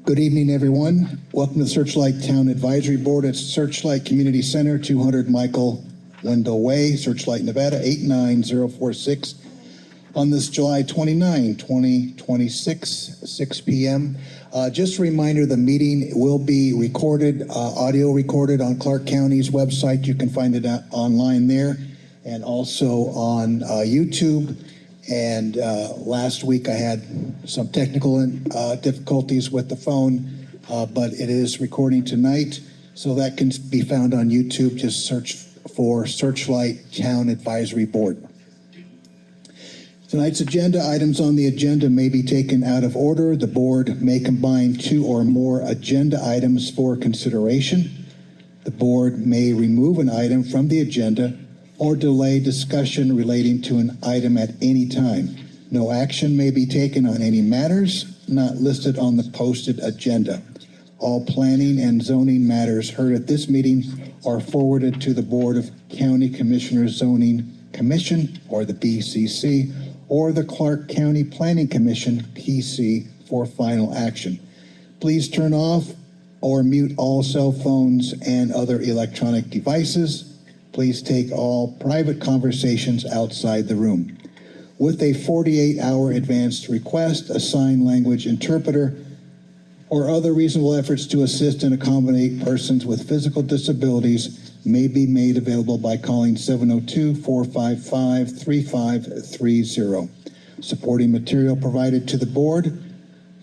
Good evening, everyone. Welcome to the Searchlight Town Advisory Board at Searchlight Community Center, 200 Michael Wendell Way, Searchlight, Nevada, 89046. On this July 29, 2026, 6 p.m. Just a reminder, the meeting will be recorded, audio recorded on Clark County's website. You can find it online there and also on YouTube. And last week I had some technical difficulties with the phone, but it is recording tonight. So that can be found on YouTube. Just search for Searchlight Town Advisory Board. Tonight's agenda items on the agenda may be taken out of order. The board may combine two or more agenda items for consideration. The board may remove an item from the agenda or delay discussion relating to an item at any time. No action may be taken on any matters not listed on the posted agenda. All planning and zoning matters heard at this meeting are forwarded to the Board of County Commissioners Zoning Commission, or the BCC, or the Clark County Planning Commission, PC, for final action. Please turn off or mute all cell phones and other electronic devices. Please take all private conversations outside the room. With a 48-hour advanced request, a sign language interpreter, or other reasonable efforts to assist and accommodate persons with physical disabilities may be made available by calling 702-455-3530. Supporting material provided to the board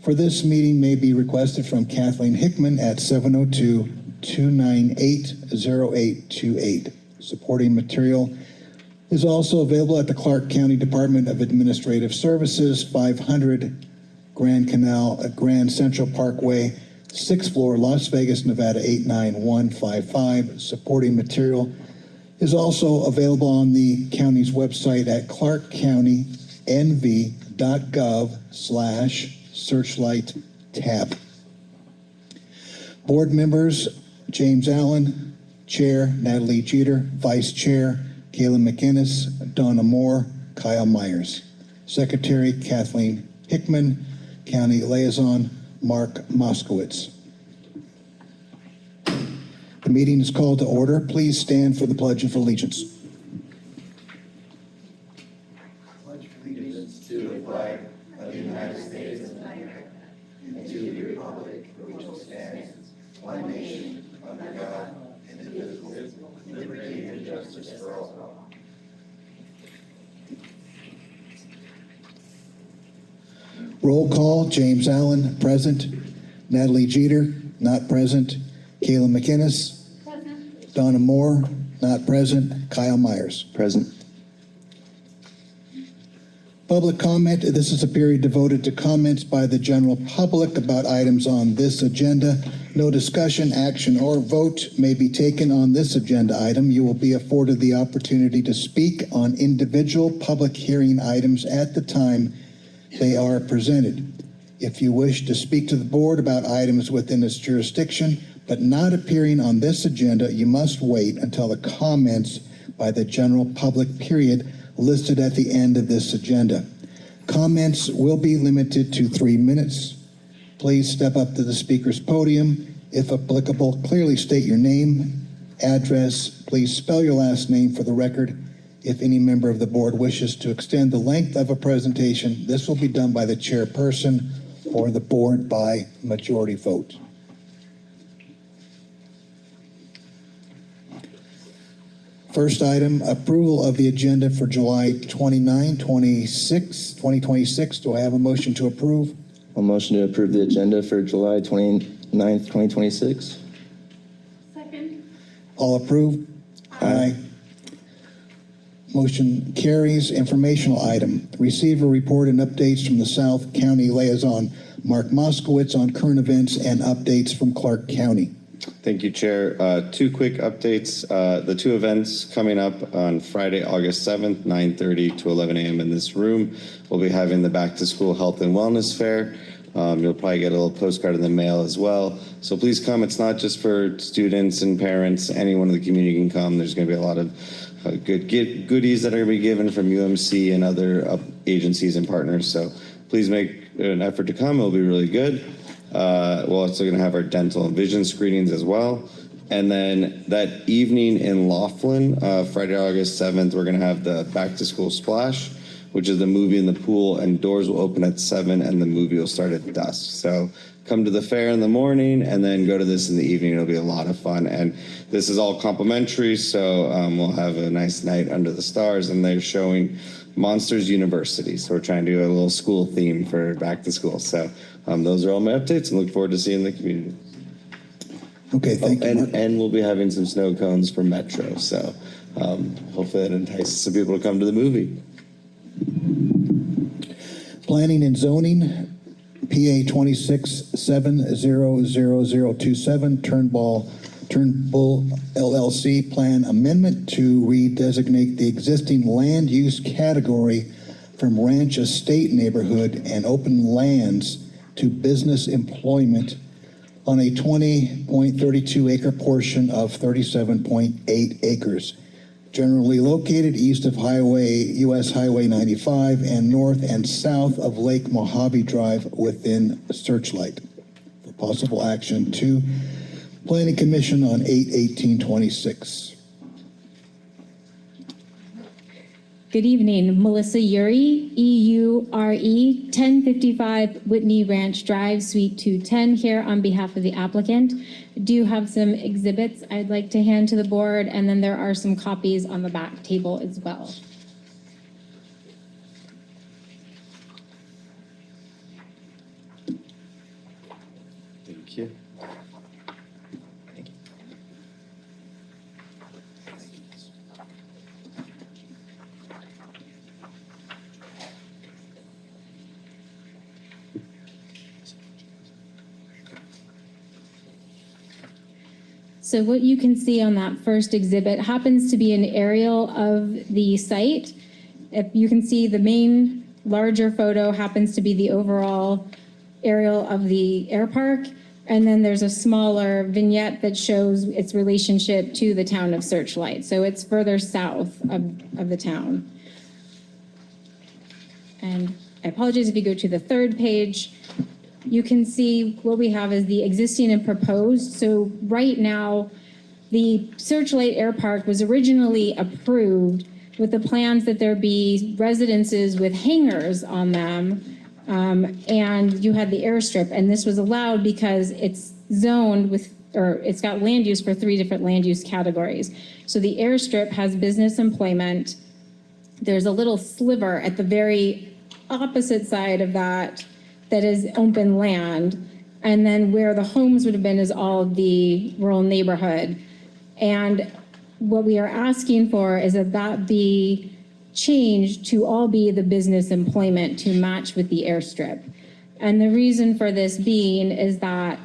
for this meeting may be requested from Kathleen Hickman at 702-298-0828. Supporting material is also available at the Clark County Department of Administrative Services, 500 Grand Central Parkway, 6th floor, Las Vegas, Nevada, 89155. Supporting material is also available on the county's website at clarkcountynv.gov/searchlight tab. Board members: James Allen, Chair; Natalie Jeter, Vice Chair; Kayla McInnes, Donna Moore, Kyle Myers. Secretary: Kathleen Hickman. County Liaison: Mark Moskowitz. The meeting is called to order. Please stand for the Pledge of Allegiance. Pledge allegiance to the flag of the United States of America and to the republic for which it stands, one nation, under God, indivisible, with liberty and justice for all. Roll call: James Allen, present. Natalie Jeter, not present. Kayla McInnes, present. Donna Moore, not present. Kyle Myers, present. Public comment. This is a period devoted to comments by the general public about items on this agenda. No discussion, action, or vote may be taken on this agenda item. You will be afforded the opportunity to speak on individual public hearing items at the time they are presented. If you wish to speak to the board about items within its jurisdiction but not appearing on this agenda, you must wait until the comments by the general public period listed at the end of this agenda. Comments will be limited to 3 minutes. Please step up to the speaker's podium. If applicable, clearly state your name, address. Please spell your last name for the record. If any member of the board wishes to extend the length of a presentation, this will be done by the chairperson or the board by majority vote. First item, approval of the agenda for July 29, 2026. Do I have a motion to approve? A motion to approve the agenda for July 29th, 2026. Second. All approved? Aye. Motion carries. Informational item. Receive a report and updates from the South County Liaison, Mark Moskowitz, on current events and updates from Clark County. Thank you, Chair. Two quick updates. The two events coming up on Friday, August 7th, 9:30 to 11 a.m. in this room. We'll be having the Back to School Health and Wellness Fair. You'll probably get a little postcard in the mail as well. So please come. It's not just for students and parents. Anyone in the community can come. There's going to be a lot of good goodies that are going to be given from UMC and other agencies and partners. So please make an effort to come. It'll be really good. We're also going to have our dental and vision screenings as well. And then that evening in Laughlin, Friday, August 7th, we're going to have the Back to School Splash, which is the movie in the pool, and doors will open at 7 and the movie will start at dusk. So come to the fair in the morning and then go to this in the evening. It'll be a lot of fun. And this is all complimentary, so we'll have a nice night under the stars, and they're showing Monsters University. So we're trying to do a little school theme for back to school. So those are all my updates, and look forward to seeing the community. Okay, thank you, Mark. And we'll be having some snow cones for Metro. So hopefully that entices some people to come to the movie. Planning and zoning, PA 26700027, Turnbull LLC plan amendment to redesignate the existing land use category from ranch estate neighborhood and open lands to business employment on a 20.32 acre portion of 37.8 acres, generally located east of US Highway 95 and north and south of Lake Mojave Drive within Searchlight. For possible action to Planning Commission on 8/18/26. Good evening, Melissa Uri, EURE, 1055 Whitney Ranch Drive, Suite 210, here on behalf of the applicant. I do have some exhibits I'd like to hand to the board, and then there are some copies on the back table as well. Thank you. So what you can see on that first exhibit happens to be an aerial of the site. If you can see, the main larger photo happens to be the overall aerial of the air park. And then there's a smaller vignette that shows its relationship to the town of Searchlight. So it's further south of the town. And I apologize if you go to the third page. You can see what we have is the existing and proposed. So right now, the Searchlight Air Park was originally approved with the plans that there be residences with hangars on them, and you had the airstrip. And this was allowed because it's zoned with, or it's got land use for 3 different land use categories. So the airstrip has business employment. There's a little sliver at the very opposite side of that is open land, and then where the homes would have been is all the rural neighborhood. And what we are asking for is that that be changed to all be the business employment to match with the airstrip. And the reason for this being is that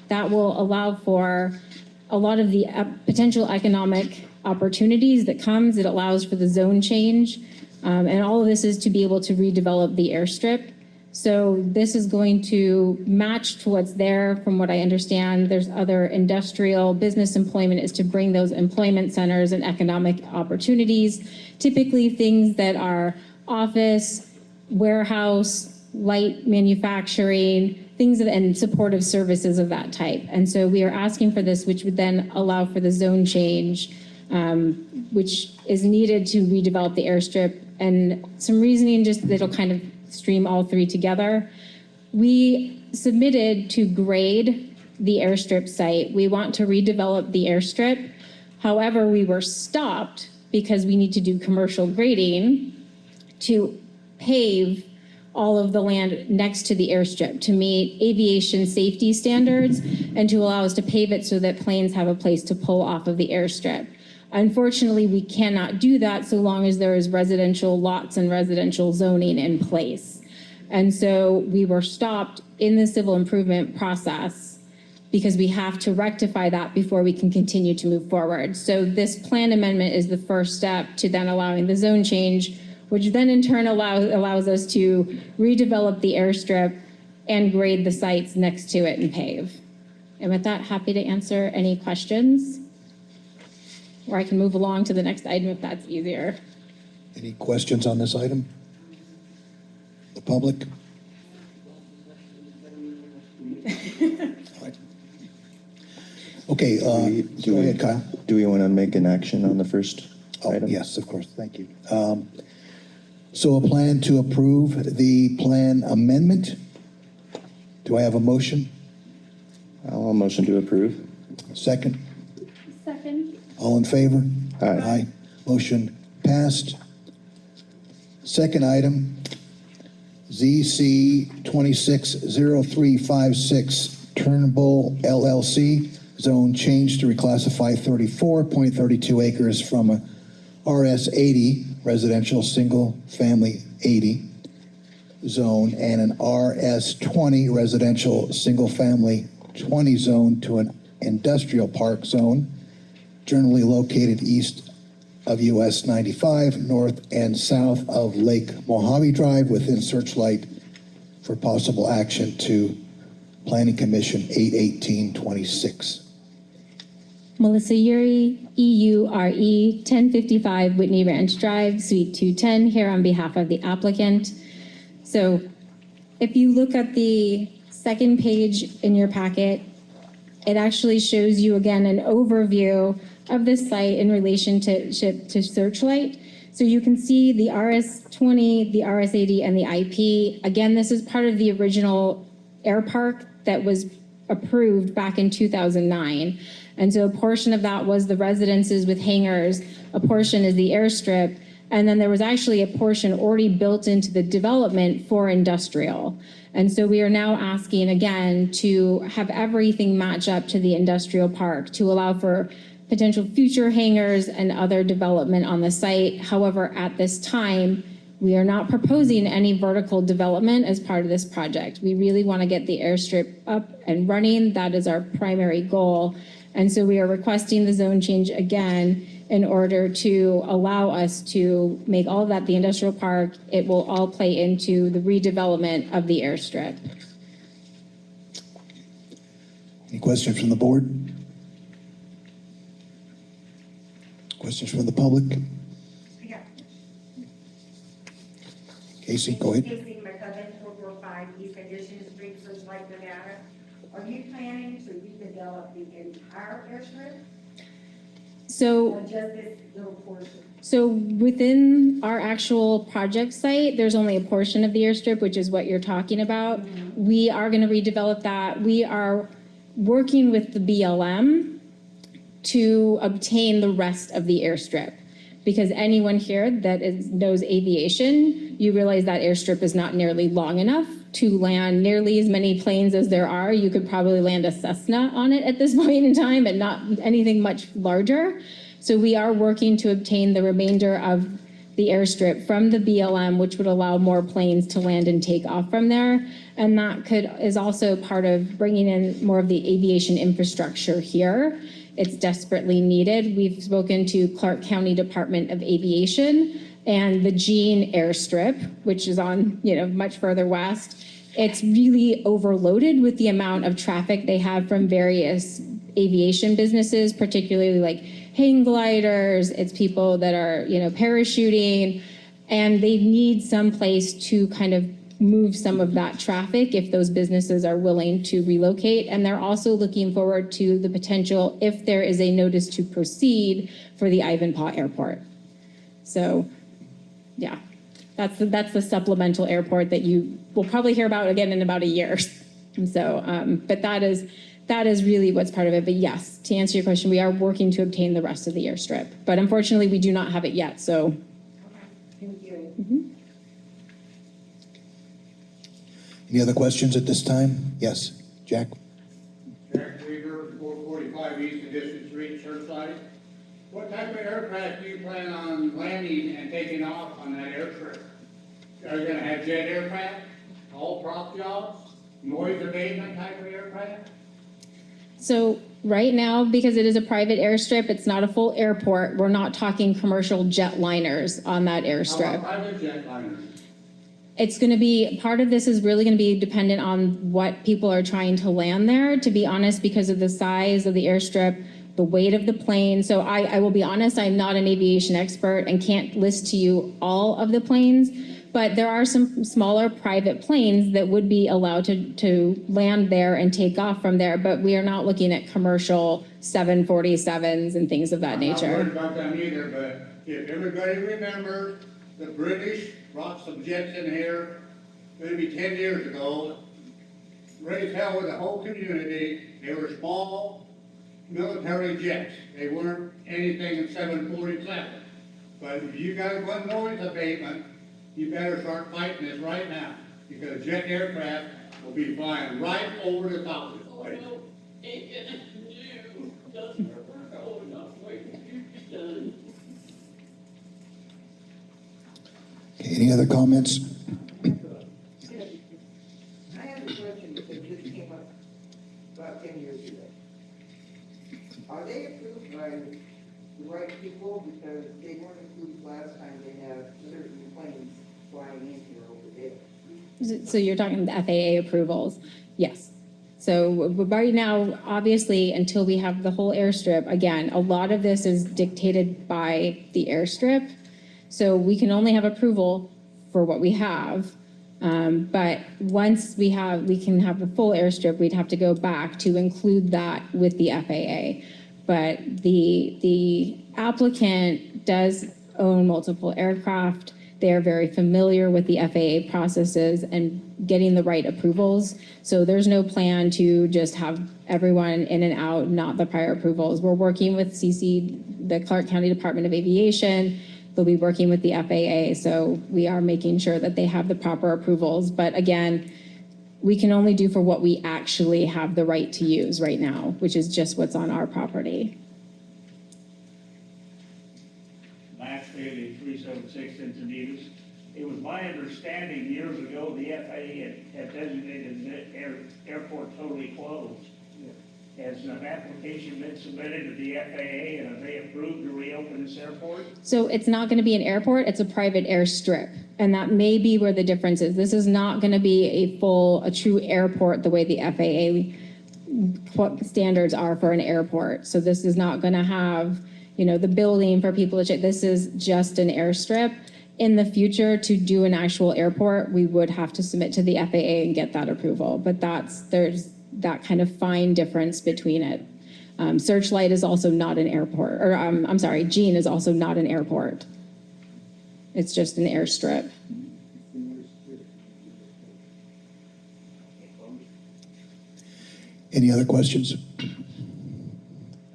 that will allow for a lot of the potential economic opportunities that comes. It allows for the zone change, and all of this is to be able to redevelop the airstrip. So this is going to match to what's there. From what I understand, there's other industrial business employment is to bring those employment centers and economic opportunities, typically things that are office, warehouse, light manufacturing, things and supportive services of that type. And so we are asking for this, which would then allow for the zone change, which is needed to redevelop the airstrip, and some reasoning just that'll kind of stream all 3 together. We submitted to grade the airstrip site. We want to redevelop the airstrip. However, we were stopped because we need to do commercial grading to pave all of the land next to the airstrip to meet aviation safety standards and to allow us to pave it so that planes have a place to pull off of the airstrip. Unfortunately, we cannot do that so long as there is residential lots and residential zoning in place. And so we were stopped in the civil improvement process because we have to rectify that before we can continue to move forward. So this plan amendment is the first step to then allowing the zone change, which then in turn allows us to redevelop the airstrip and grade the sites next to it and pave. And with that, happy to answer any questions. Or I can move along to the next item if that's easier. Any questions on this item? The public? Okay, go ahead, Kyle. Do we want to make an action on the first Oh, item? yes, of course, thank you. So a plan to approve the plan amendment. Do I have a motion? I'll motion to approve. Second? Second. All in favor? Aye. Motion passed. Second item, ZC 260356, Turnbull LLC, zone change to reclassify 34.32 acres from a RS 80, residential single family 80 zone, and an RS 20, residential single family 20 zone to an industrial park zone, generally located east of US 95, north and south of Lake Mojave Drive within Searchlight for possible action to Planning Commission 8/18/26. Melissa Uri, EURE, 1055 Whitney Ranch Drive, Suite 210, here on behalf of the applicant. So if you look at the second page in your packet, it actually shows you again an overview of this site in relation to Searchlight. So you can see the RS-20, the RS-80, and the IP. Again, this is part of the original air park that was approved back in 2009. And so a portion of that was the residences with hangars, a portion is the airstrip, and then there was actually a portion already built into the development for industrial. And so we are now asking again to have everything match up to the industrial park to allow for potential future hangars and other development on the site. However, at this time, we are not proposing any vertical development as part of this project. We really want to get the airstrip up and running. That is our primary goal. And so we are requesting the zone change again in order to allow us to make all of that the industrial park. It will all play into the redevelopment of the airstrip. Any questions from the board? Questions from the public? Yeah. Casey, go ahead. Casey McCubbin, 445 East Addition Street, Searchlight, Nevada. Are you planning to redevelop the entire airstrip So or just this little portion? So within our actual project site, there's only a portion of the airstrip, which is what you're talking about. We are going to redevelop that. We are working with the BLM to obtain the rest of the airstrip. Because anyone here that knows aviation, you realize that airstrip is not nearly long enough to land nearly as many planes as there are. You could probably land a Cessna on it at this point in time, and not anything much larger. So we are working to obtain the remainder of the airstrip from the BLM, which would allow more planes to land and take off from there. And that is also part of bringing in more of the aviation infrastructure here. It's desperately needed. We've spoken to Clark County Department of Aviation and the Jean airstrip, which is on, much further west. It's really overloaded with the amount of traffic they have from various aviation businesses, particularly like hang gliders. It's people that are, parachuting, and they need some place to kind of move some of that traffic if those businesses are willing to relocate. And they're also looking forward to the potential, if there is a notice to proceed, for the Ivanpah Airport. So, yeah, that's the supplemental airport that you will probably hear about again in about a year. And so, but that is really what's part of it. But yes, to answer your question, we are working to obtain the rest of the airstrip. But unfortunately, we do not have it yet, so. Okay, thank you. Any other questions at this time? Yes, Jack? Jack Krieger, 445 East Addition Street, Searchlight. What type of aircraft do you plan on landing and taking off on that airstrip? Are you gonna have jet aircraft, all prop jobs, noise abatement type of aircraft? So right now, because it is a private airstrip, it's not a full airport. We're not talking commercial jetliners on that How airstrip. about private jetliners? It's going to be, part of this is really going to be dependent on what people are trying to land there, to be honest, because of the size of the airstrip, the weight of the plane. So I will be honest, I'm not an aviation expert and can't list to you all of the planes, But there are some smaller private planes that would be allowed to land there and take off from there, but we are not looking at commercial 747s and things of that I'm not worried nature. about them either, but if everybody remembers, the British brought some jets in here, maybe 10 years ago, raised hell with the whole community. They were small military jets. They weren't anything in 747. But if you guys want noise abatement, you better start fighting this right now, because jet aircraft will be flying right over the top of this place. Okay, any other comments? I have a question because this came up about 10 years ago. Are they approved by the right people? Because they weren't approved last time they have certain planes flying in here over there. So you're talking the FAA approvals? Yes. So right now, obviously, until we have the whole airstrip, again, a lot of this is dictated by the airstrip. So we can only have approval for what we have. But once we can have the full airstrip, we'd have to go back to include that with the FAA. But the applicant does own multiple aircraft. They are very familiar with the FAA processes and getting the right approvals. So there's no plan to just have everyone in and out, not the prior approvals. We're working with the Clark County Department of Aviation. They'll be working with the FAA. So we are making sure that they have the proper approvals. But again, we can only do for what we actually have the right to use right now, which is just what's on our property. Max Bailey, 376 Encinitas. It was my understanding years ago, the FAA had designated the airport totally closed. Has an application been submitted to the FAA and have they approved to reopen this airport? So it's not going to be an airport, it's a private airstrip. And that may be where the difference is. This is not going to be a true airport the way the FAA standards are for an airport. So this is not going to have, the building for people to check. This is just an airstrip. In the future, to do an actual airport, we would have to submit to the FAA and get that approval. But there's that kind of fine difference between it. Searchlight is also not an airport, or I'm sorry, Gene is also not an airport. It's just an airstrip. Any other questions? Do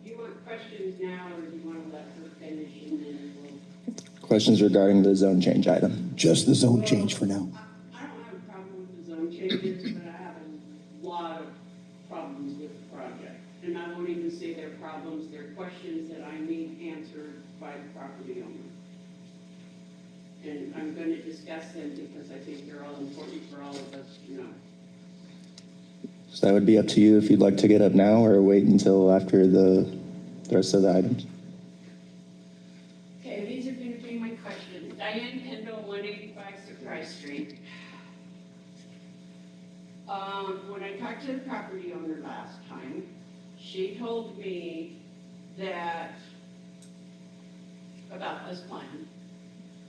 you want questions now, or do you want to let her finish and then we'll? Questions regarding the zone change item? Just the zone change for now. I don't have a problem with the zone changes, but I have a lot of problems with the project. And I won't even say they're problems, they're questions that I need answered by the property owner. And I'm going to discuss them because I think they're all important for all of us to know. So that would be up to you if you'd like to get up now or wait until after the rest of the items. Okay, these are going to be my questions. Diane Kendall, 185 Surprise Street. When I talked to the property owner last time, she told me that, about this plan,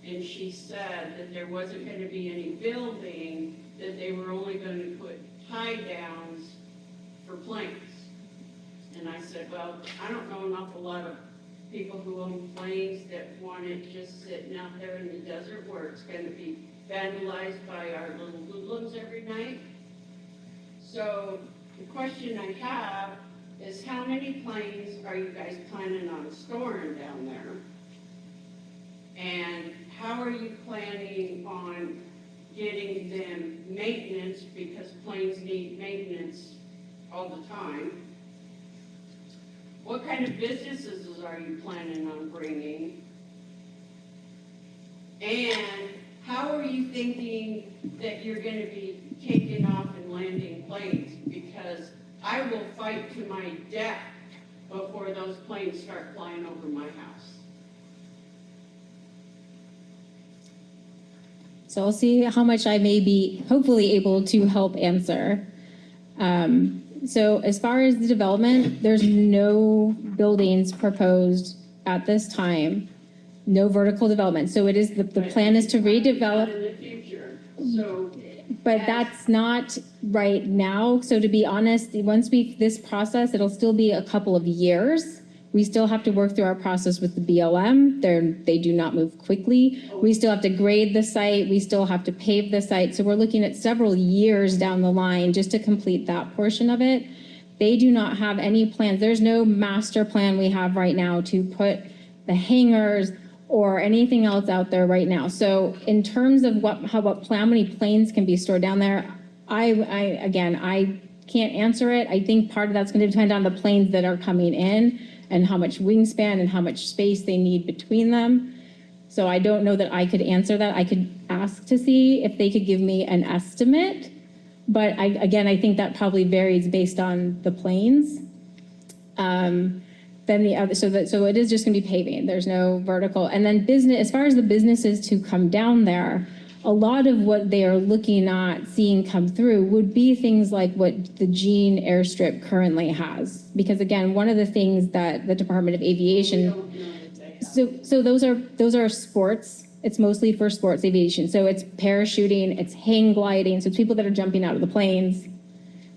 and she said that there wasn't going to be any building, that they were only going to put tie downs for planes. And I said, well, I don't know an awful lot of people who own planes that want it just sitting out there in the desert where it's going to be vandalized by our little hoodlums every night. So the question I have is, how many planes are you guys planning on storing down there? And how are you planning on getting them maintenance, because planes need maintenance all the time? What kind of businesses are you planning on bringing? And how are you thinking that you're going to be taking off and landing planes? Because I will fight to my death before those planes start flying over my house. So I'll see how much I may be hopefully able to help answer. So as far as the development, there's no buildings proposed at this time, no vertical development. So it is, the plan is to redevelop. In the future. So, But that's not right now. So to be honest, this process, it'll still be a couple of years. We still have to work through our process with the BLM. They do not move quickly. We still have to grade the site. We still have to pave the site. So we're looking at several years down the line just to complete that portion of it. They do not have any plans. There's no master plan we have right now to put the hangars or anything else out there right now. So in terms of how many planes can be stored down there, I can't answer it. I think part of that's going to depend on the planes that are coming in and how much wingspan and how much space they need between them. So I don't know that I could answer that. I could ask to see if they could give me an estimate, but I think that probably varies based on the planes. Then the other, so it is just gonna be paving, there's no vertical. And then as far as the businesses to come down there, a lot of what they are looking at seeing come through would be things like what the Jean airstrip currently has. Because again, one of the things that the Department of Aviation, so those are sports. It's mostly for sports aviation. So it's parachuting, it's hang gliding. So it's people that are jumping out of the planes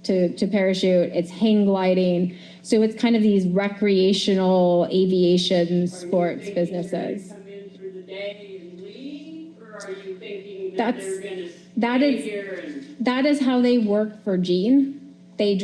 to parachute, it's hang gliding. So it's kind of these recreational aviation sports businesses. Come in for the day and leave, or are you thinking that That's- they're gonna that stay is- here and? That is how they work for Jean. They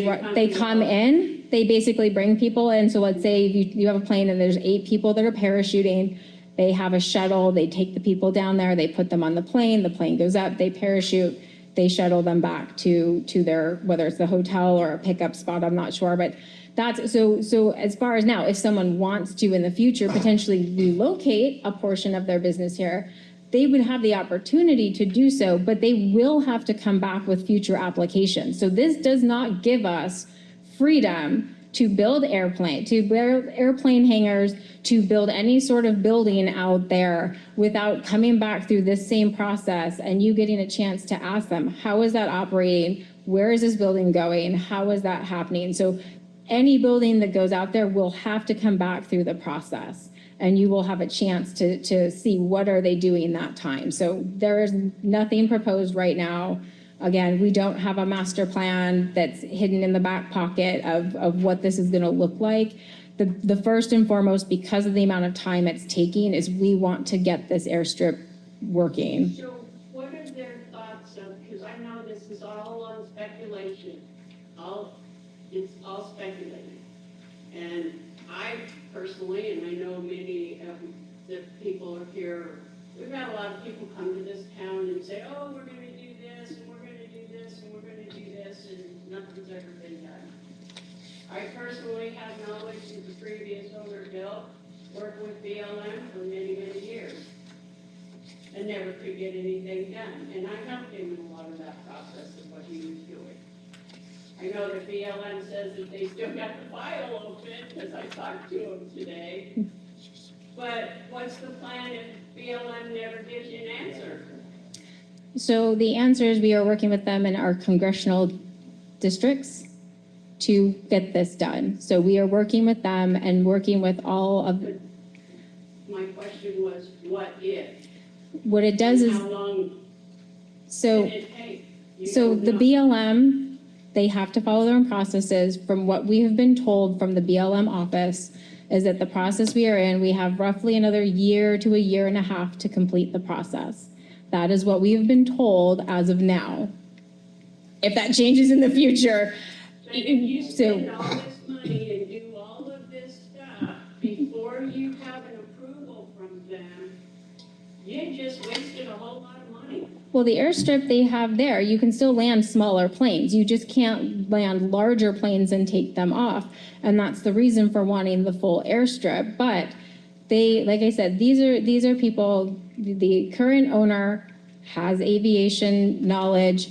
come in, they basically bring people in. So let's say you have a plane and there's 8 people that are parachuting. They have a shuttle, they take the people down there, they put them on the plane goes up, they parachute, they shuttle them back to their, whether it's the hotel or a pickup spot, I'm not sure. But that's, so as far as now, if someone wants to in the future potentially relocate a portion of their business here, they would have the opportunity to do so, but they will have to come back with future applications. So this does not give us freedom to build airplane hangars, to build any sort of building out there without coming back through this same process and you getting a chance to ask them, how is that operating? Where is this building going? How is that happening? So any building that goes out there will have to come back through the process. And you will have a chance to see what are they doing that time. So there is nothing proposed right now. Again, we don't have a master plan that's hidden in the back pocket of what this is gonna look like. The first and foremost, because of the amount of time it's taking, is we want to get this airstrip working. So what are their thoughts of, because I know this is all on speculation, it's all speculating. And I personally, and I know many of the people are here, we've had a lot of people come to this town and say, oh, we're gonna do this, and we're gonna do this, and we're gonna do this, and nothing's ever been done. I personally have knowledge that the previous owner built, worked with BLM for many, many years, and never could get anything done. And I helped him in a lot of that process of what he was doing. I know that BLM says that they still got the file open, because I talked to him today. But what's the plan if BLM never gives you an answer? So the answer is we are working with them in our congressional districts to get this done. So we are working with them and working with all of, My question was, what if? what it does And is, how long so. can it take? You So don't the know. BLM, they have to follow their own processes. From what we have been told from the BLM office is that the process we are in, we have roughly another year to a year and a half to complete the process. That is what we have been told as of now. If that changes in the future, But if you spend so, all this money and do all of this stuff before you have an approval from them, you just wasted a whole lot of money. well, the airstrip they have there, you can still land smaller planes. You just can't land larger planes and take them off. And that's the reason for wanting the full airstrip. But they, like I said, these are people, the current owner has aviation knowledge.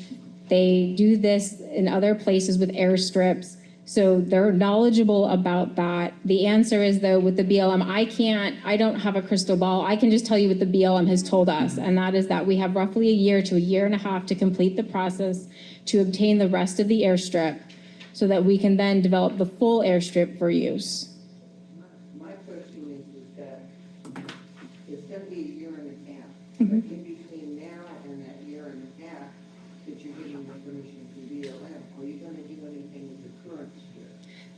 They do this in other places with airstrips. So they're knowledgeable about that. The answer is, though, with the BLM, I don't have a crystal ball. I can just tell you what the BLM has told us, and that is that we have roughly a year to a year and a half to complete the process to obtain the rest of the airstrip so that we can then develop the full airstrip for use. My question is that it's gonna be a year and a half. Mm-hmm. But in between now and that year and a half,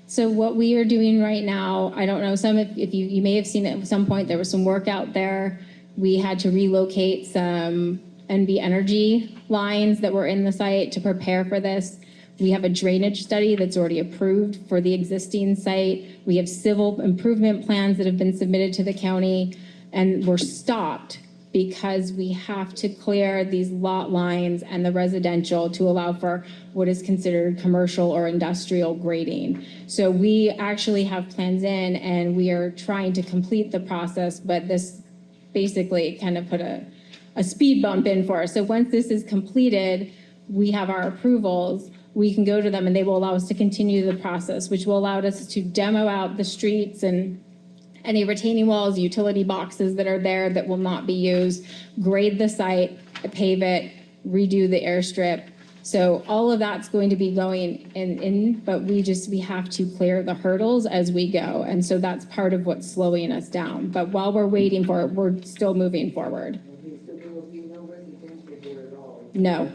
So what we are doing right now, I don't know, if you may have seen it at some point, there was some work out there. We had to relocate some NV Energy lines that were in the site to prepare for this. We have a drainage study that's already approved for the existing site. We have civil improvement plans that have been submitted to the county, and we're stopped because we have to clear these lot lines and the residential to allow for what is considered commercial or industrial grading. So we actually have plans in, and we are trying to complete the process, but this basically kind of put a speed bump in for us. So once this is completed, we have our approvals, we can go to them and they will allow us to continue the process, which will allow us to demo out the streets and any retaining walls, utility boxes that are there that will not be used, grade the site, pave it, redo the airstrip. So all of that's going to be going in, but we have to clear the hurdles as we go. And so that's part of what's slowing us down. But while we're waiting for it, we're still moving forward. Okay, so there will be no residential there at all? No, Okay.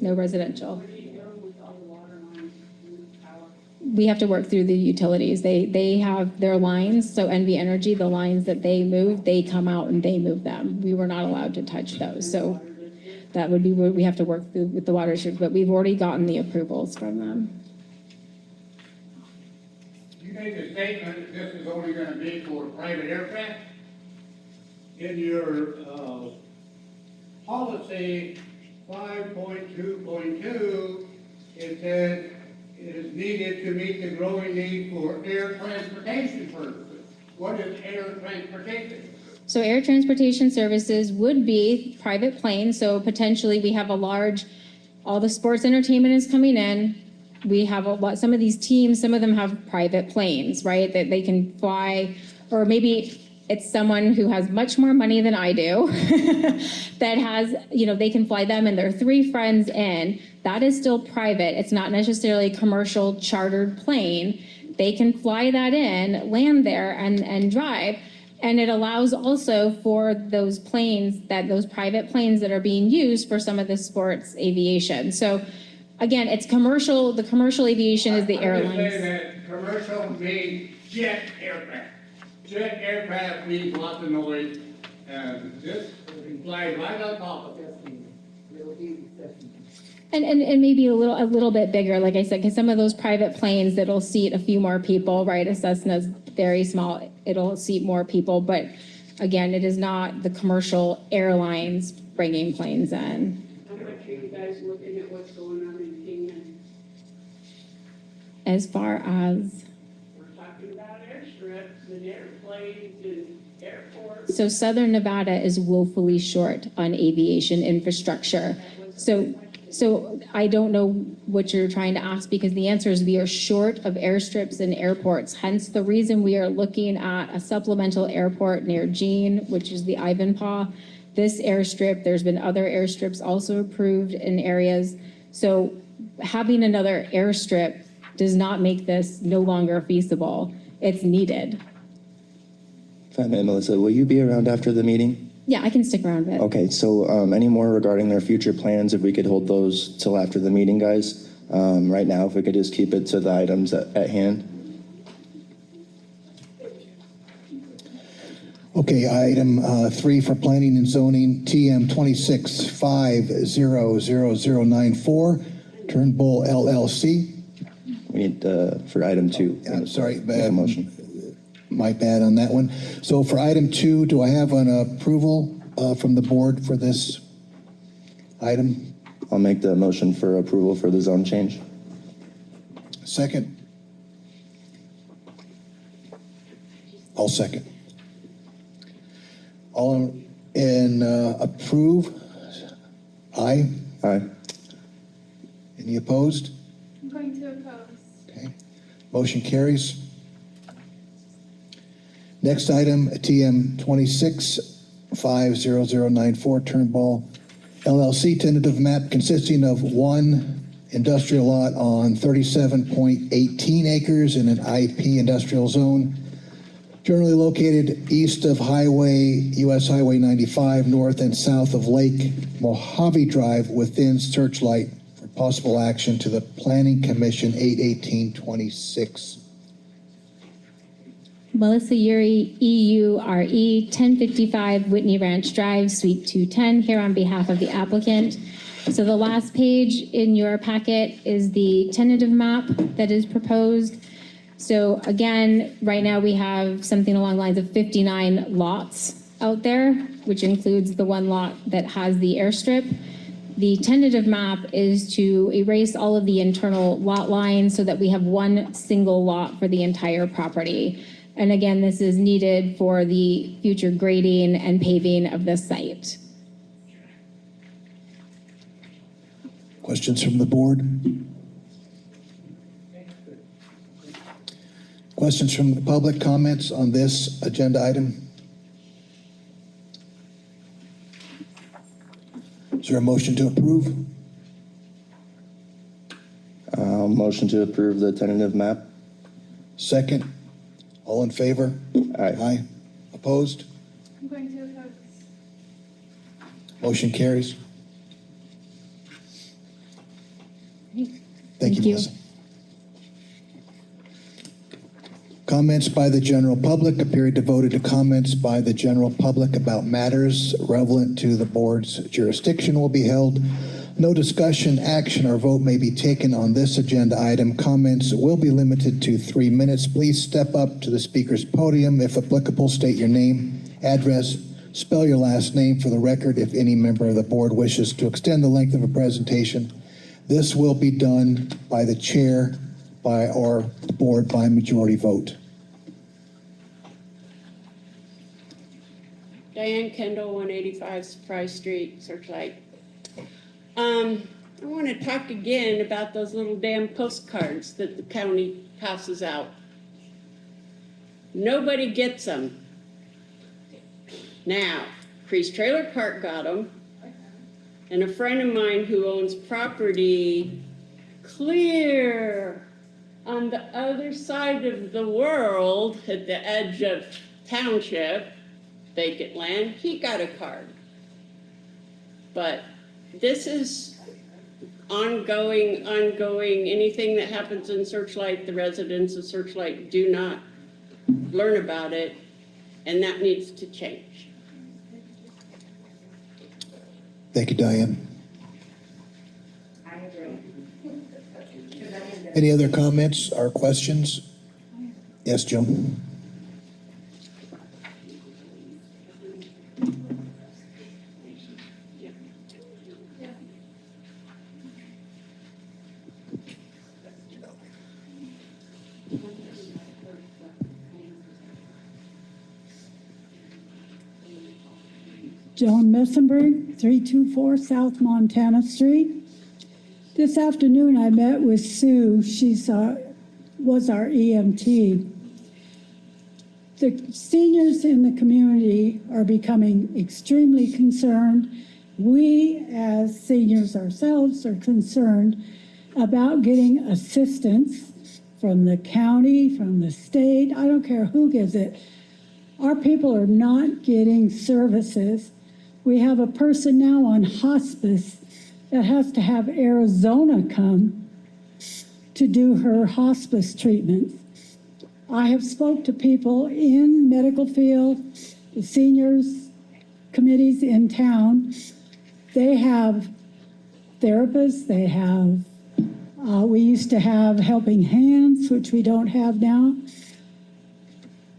no residential. Where do you go with all the water lines and power? We have to work through the utilities. They have their lines, so NV Energy, the lines that they move, they come out and they move them. We were not allowed to touch those. So that would be what we have to work through with the water district, but we've already gotten the approvals from them. You made the statement that this is only gonna be for private aircraft. In your, policy 5.2.2, it said it is needed to meet the growing need for air transportation purposes. What is air transportation? So air transportation services would be private planes, so potentially we have all the sports entertainment is coming in. We have some of these teams, some of them have private planes, right, that they can fly, or maybe it's someone who has much more money than I do that has, they can fly them and their 3 friends in. That is still private. It's not necessarily a commercial chartered plane. They can fly that in, land there and drive. And it allows also for those private planes that are being used for some of the sports aviation. So again, it's commercial. The commercial aviation is the airlines. I would say that commercial means jet aircraft. Jet aircraft means lots of noise, and this flies right on top of it. It'll be accessible. And maybe a little bit bigger, like I said, because some of those private planes that'll seat a few more people, right? A Cessna's very small, it'll seat more people, but again, it is not the commercial airlines bringing planes in. How much are you guys looking at what's going on in Kingman? As far as, We're talking about airstrips and airplanes and airports. so Southern Nevada is woefully short on aviation infrastructure. So I don't know what you're trying to ask, because the answer is we are short of airstrips and airports. Hence the reason we are looking at a supplemental airport near Jean, which is the Ivanpah. This airstrip, there's been other airstrips also approved in areas. So having another airstrip does not make this no longer feasible. It's needed. If I may, Melissa, will you be around after the meeting? Yeah, I can stick around a bit. Okay, so any more regarding their future plans, if we could hold those till after the meeting, guys? Right now, if we could just keep it to the items at hand. Okay, item 3 for planning and zoning, TM 26500094, Turnbull LLC. We need for item 2. I'm sorry, Make a motion. my bad on that one. So for item 2, do I have an approval from the board for this item? I'll make the motion for approval for the zone change. Second? I'll second. All in approve? Aye. Aye. Any opposed? I'm going to oppose. Okay. Motion carries. Next item, TM 26500094, Turnbull LLC, tentative map consisting of 1 industrial lot on 37.18 acres in an IP industrial zone, generally located east of US Highway 95, north and south of Lake Mojave Drive within Searchlight, for possible action to the Planning Commission 8/18/26 Melissa Yuri, EURE, 1055 Whitney Ranch Drive, Suite 210, here on behalf of the applicant. So the last page in your packet is the tentative map that is proposed. So again, right now we have something along the lines of 59 lots out there, which includes the one lot that has the airstrip. The tentative map is to erase all of the internal lot lines so that we have one single lot for the entire property. And again, this is needed for the future grading and paving of the site. Questions from the board? Questions from the public, comments on this agenda item? Is there a motion to approve? Motion to approve the tentative map. Second? All in favor? Aye. Aye. Opposed? I'm going to oppose. Motion carries. Thank you, you. Melissa. Comments by the general public. A period devoted to comments by the general public about matters relevant to the board's jurisdiction will be held. No discussion, action, or vote may be taken on this agenda item. Comments will be limited to 3 minutes. Please step up to the speaker's podium. If applicable, state your name, address, spell your last name for the record if any member of the board wishes to extend the length of a presentation. This will be done by the chair or the board by majority vote. Diane Kendall, 185 Surprise Street, Searchlight. I want to talk again about those little damn postcards that the county passes out. Nobody gets them. Now, Crease Trailer Park got them, and a friend of mine who owns property clear on the other side of the world at the edge of township, vacant land, he got a card. But this is ongoing. Anything that happens in Searchlight, the residents of Searchlight do not learn about it, and that needs to change. Thank you, Diane. I agree. Any other comments or questions? Yes, Joe. Joan Messenberg, 324 South Montana Street. This afternoon I met with Sue. She's was our EMT. The seniors in the community are becoming extremely concerned. We as seniors ourselves are concerned about getting assistance from the county, from the state. I don't care who gives it. Our people are not getting services. We have a person now on hospice that has to have Arizona come to do her hospice treatments. I have spoke to people in medical field, the seniors committees in town. They have therapists, they have, we used to have helping hands, which we don't have now.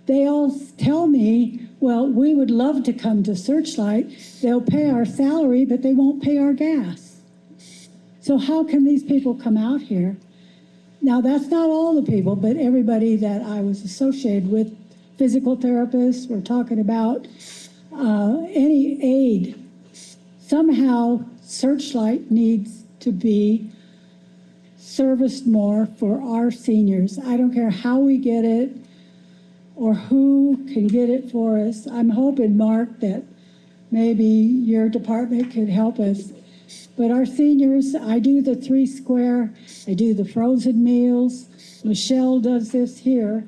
They all tell me, well, we would love to come to Searchlight. They'll pay our salary, but they won't pay our gas. So how can these people come out here? Now, that's not all the people, but everybody that I was associated with, physical therapists, we're talking about any aid. Somehow, Searchlight needs to be serviced more for our seniors. I don't care how we get it or who can get it for us. I'm hoping, Mark, that maybe your department could help us. But our seniors, I do the 3 Square, I do the frozen meals. Michelle does this here.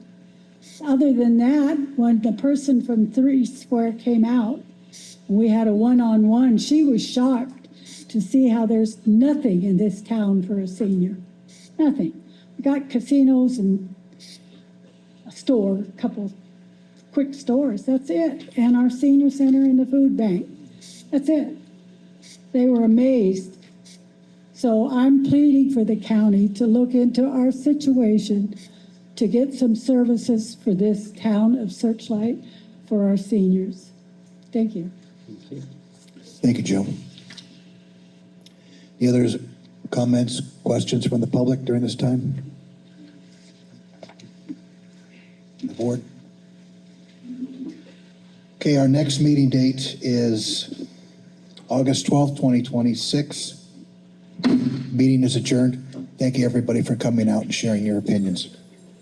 Other than that, when the person from 3 Square came out, we had a one-on-one, she was shocked to see how there's nothing in this town for a senior. Nothing. We got casinos and a store, a couple quick stores, that's it. And our senior center and the food bank, that's it. They were amazed. So I'm pleading for the county to look into our situation to get some services for this town of Searchlight for our seniors. Thank you. Thank you, Joe. The others, comments, questions from the public during this time? The board? Okay, our next meeting date is August 12th, 2026. Meeting is adjourned. Thank you, everybody, for coming out and sharing your opinions.